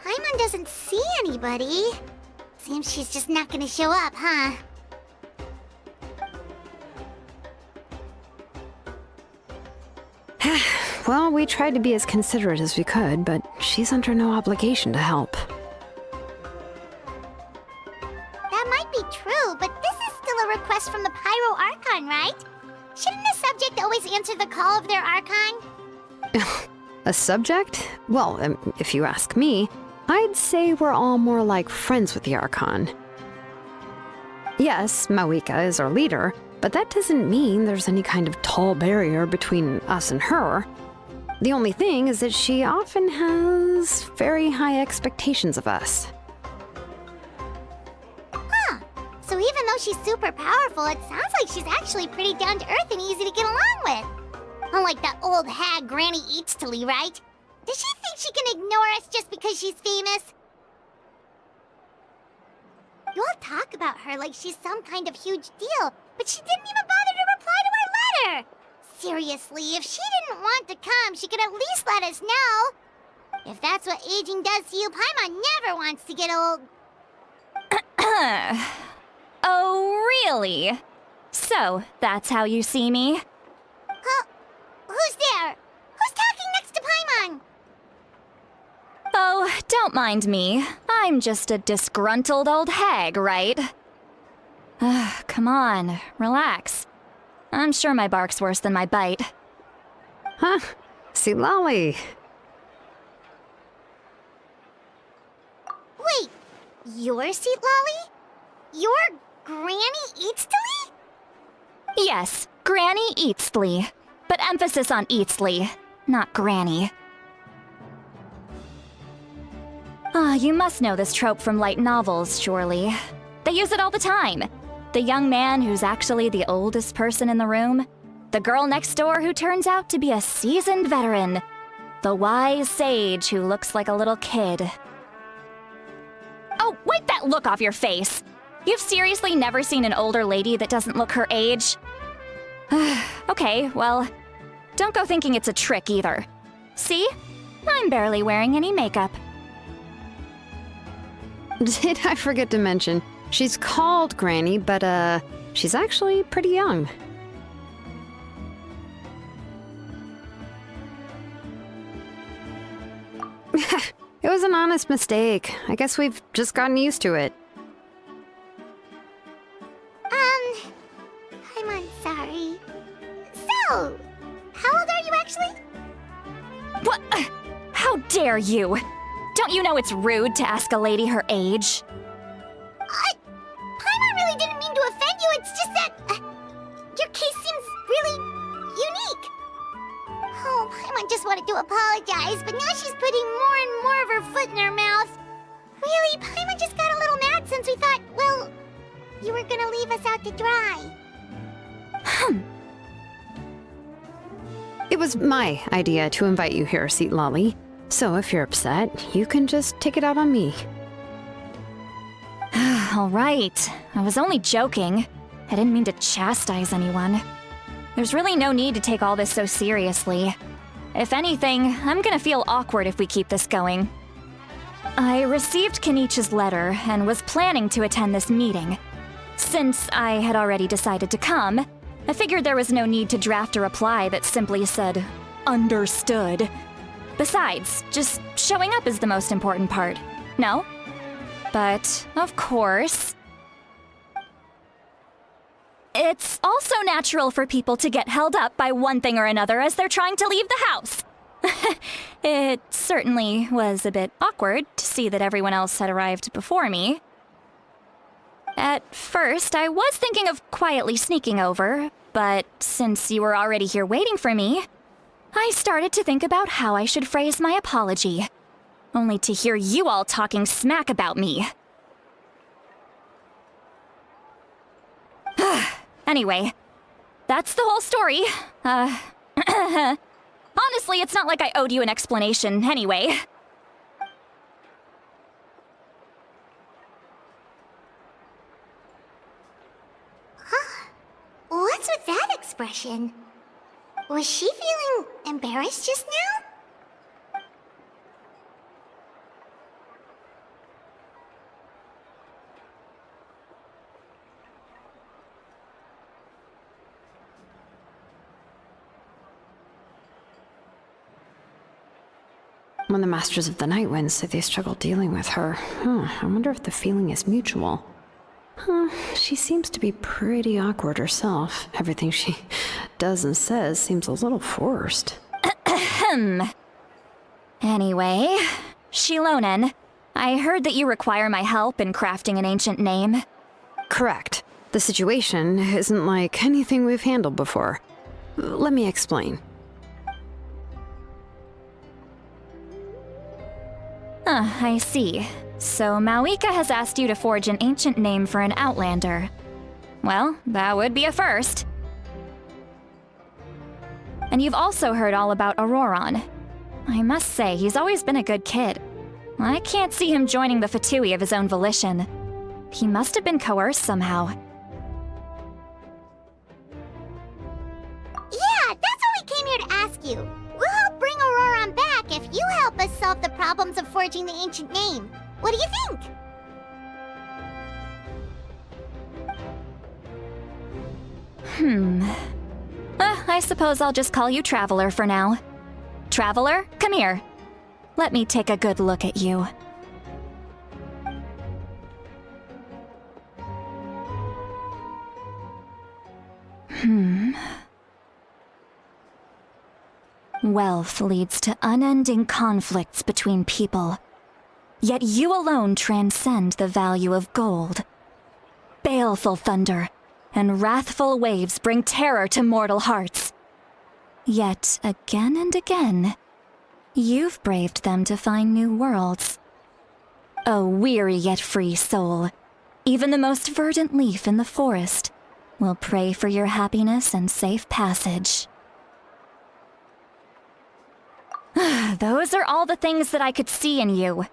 Paimon doesn't see anybody. Seems she's just not gonna show up, huh? Well, we tried to be as considerate as we could, but she's under no obligation to help. That might be true, but this is still a request from the Pyro Archon, right? Shouldn't a subject always answer the call of their Archon? A subject? Well, if you ask me, I'd say we're all more like friends with the Archon. Yes, Mawika is our leader, but that doesn't mean there's any kind of tall barrier between us and her. The only thing is that she often has very high expectations of us. Huh. So even though she's super powerful, it sounds like she's actually pretty down to earth and easy to get along with. Unlike that old hag Granny Citlali, right? Does she think she can ignore us just because she's famous? You all talk about her like she's some kind of huge deal, but she didn't even bother to reply to our letter! Seriously, if she didn't want to come, she could at least let us know. If that's what aging does to you, Paimon never wants to get old. Oh, really? So, that's how you see me? Huh? Who's there? Who's talking next to Paimon? Oh, don't mind me. I'm just a disgruntled old hag, right? Come on, relax. I'm sure my bark's worse than my bite. Huh? Citlali. Wait, you're Citlali? You're Granny Citlali? Yes, Granny Citlali. But emphasis on Citlali, not Granny. You must know this trope from light novels, surely. They use it all the time. The young man who's actually the oldest person in the room. The girl next door who turns out to be a seasoned veteran. The wise sage who looks like a little kid. Oh, wipe that look off your face! You've seriously never seen an older lady that doesn't look her age? Okay, well, don't go thinking it's a trick either. See? I'm barely wearing any makeup. Did I forget to mention, she's called Granny, but she's actually pretty young. It was an honest mistake. I guess we've just gotten used to it. Paimon, sorry. So, how old are you actually? What? How dare you? Don't you know it's rude to ask a lady her age? Paimon really didn't mean to offend you, it's just that... your case seems really unique. Oh, Paimon just wanted to apologize, but now she's putting more and more of her foot in her mouth. Really, Paimon just got a little mad since we thought, well, you were gonna leave us out to dry. It was my idea to invite you here, Citlali. So if you're upset, you can just take it out on me. All right. I was only joking. I didn't mean to chastise anyone. There's really no need to take all this so seriously. If anything, I'm gonna feel awkward if we keep this going. I received Kenichi's letter and was planning to attend this meeting. Since I had already decided to come, I figured there was no need to draft a reply that simply said, "Understood." Besides, just showing up is the most important part, no? But, of course... It's also natural for people to get held up by one thing or another as they're trying to leave the house. It certainly was a bit awkward to see that everyone else had arrived before me. At first, I was thinking of quietly sneaking over, but since you were already here waiting for me, I started to think about how I should phrase my apology, only to hear you all talking smack about me. Anyway, that's the whole story. Honestly, it's not like I owed you an explanation anyway. What's with that expression? Was she feeling embarrassed just now? When the Masters of the Night Wind say they struggle dealing with her, I wonder if the feeling is mutual. She seems to be pretty awkward herself. Everything she does and says seems a little forced. Anyway, Shilonen, I heard that you require my help in crafting an ancient name. Correct. The situation isn't like anything we've handled before. Let me explain. I see. So Mauika has asked you to forge an ancient name for an outlander. Well, that would be a first. And you've also heard all about Auroron. I must say, he's always been a good kid. I can't see him joining the Fatui of his own volition. He must have been coerced somehow. Yeah, that's why we came here to ask you. We'll help bring Auroron back if you help us solve the problems of forging the ancient name. What do you think? I suppose I'll just call you Traveler for now. Traveler, come here. Let me take a good look at you. Wealth leads to unending conflicts between people. Yet you alone transcend the value of gold. Baleful thunder and wrathful waves bring terror to mortal hearts. Yet again and again, you've braved them to find new worlds. O weary yet free soul, even the most verdant leaf in the forest will pray for your happiness and safe passage. Those are all the things that I could see in you.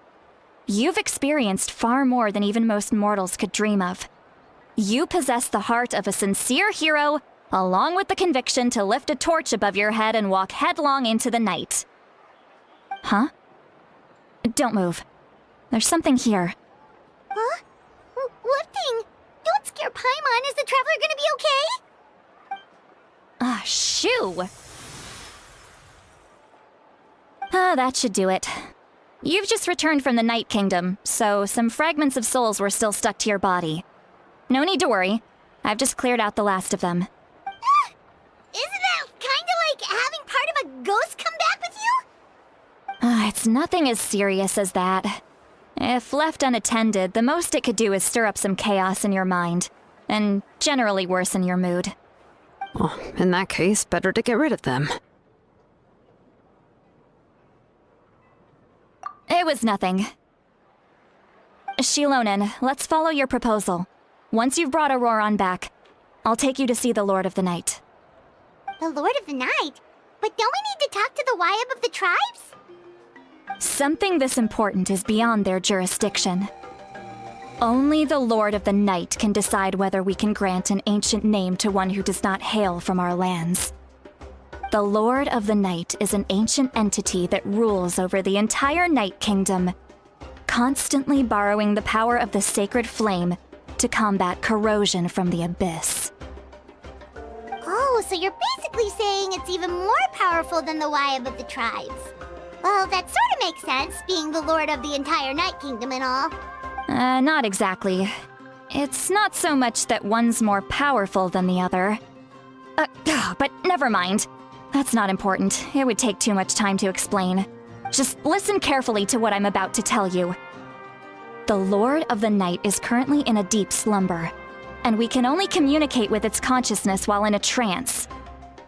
You've experienced far more than even most mortals could dream of. You possess the heart of a sincere hero, along with the conviction to lift a torch above your head and walk headlong into the night. Huh? Don't move. There's something here. Huh? What thing? Don't scare Paimon. Is the Traveler gonna be okay? Shoo! That should do it. You've just returned from the Night Kingdom, so some fragments of souls were still stuck to your body. No need to worry. I've just cleared out the last of them. Isn't that kinda like having part of a ghost come back with you? It's nothing as serious as that. If left unattended, the most it could do is stir up some chaos in your mind, and generally worsen your mood. Well, in that case, better to get rid of them. It was nothing. Shilonen, let's follow your proposal. Once you've brought Auroron back, I'll take you to see the Lord of the Night. The Lord of the Night? But don't we need to talk to the Wyab of the tribes? Something this important is beyond their jurisdiction. Only the Lord of the Night can decide whether we can grant an ancient name to one who does not hail from our lands. The Lord of the Night is an ancient entity that rules over the entire Night Kingdom, constantly borrowing the power of the sacred flame to combat corrosion from the abyss. Oh, so you're basically saying it's even more powerful than the Wyab of the tribes. Well, that sort of makes sense, being the Lord of the entire Night Kingdom and all. Not exactly. It's not so much that one's more powerful than the other. But never mind. That's not important. It would take too much time to explain. Just listen carefully to what I'm about to tell you. The Lord of the Night is currently in a deep slumber, and we can only communicate with its consciousness while in a trance.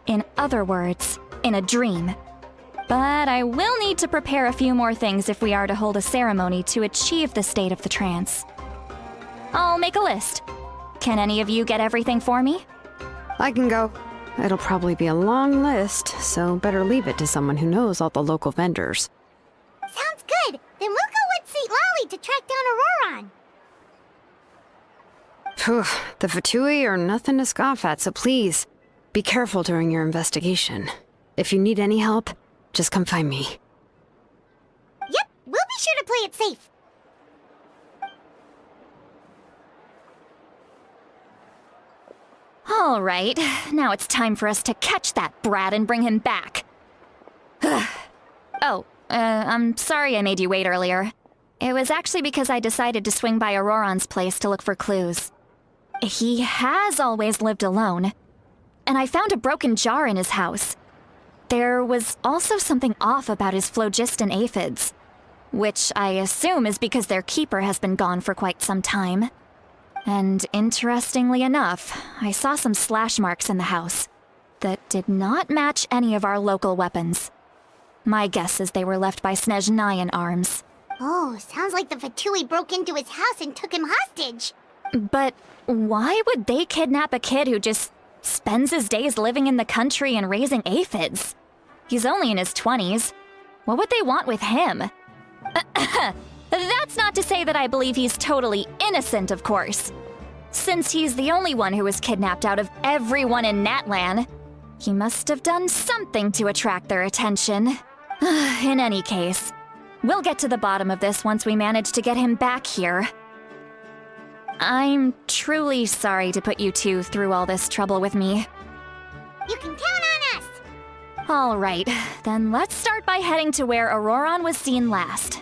In other words, in a dream. But I will need to prepare a few more things if we are to hold a ceremony to achieve the state of the trance. I'll make a list. Can any of you get everything for me? I can go. It'll probably be a long list, so better leave it to someone who knows all the local vendors. Sounds good. Then we'll go with Citlali to track down Auroron. Phew, the Fatui are nothing to scoff at, so please, be careful during your investigation. If you need any help, just come find me. Yep, we'll be sure to play it safe. All right, now it's time for us to catch that brat and bring him back. Oh, I'm sorry I made you wait earlier. It was actually because I decided to swing by Auroron's place to look for clues. He has always lived alone, and I found a broken jar in his house. There was also something off about his phlogiston aphids, which I assume is because their keeper has been gone for quite some time. And interestingly enough, I saw some slash marks in the house that did not match any of our local weapons. My guess is they were left by Snezhnayan arms. Oh, sounds like the Fatui broke into his house and took him hostage. But why would they kidnap a kid who just spends his days living in the country and raising aphids? He's only in his 20s. What would they want with him? That's not to say that I believe he's totally innocent, of course. Since he's the only one who was kidnapped out of everyone in Natlan, he must have done something to attract their attention. In any case, we'll get to the bottom of this once we manage to get him back here. I'm truly sorry to put you two through all this trouble with me. You can count on us! All right, then let's start by heading to where Auroron was seen last.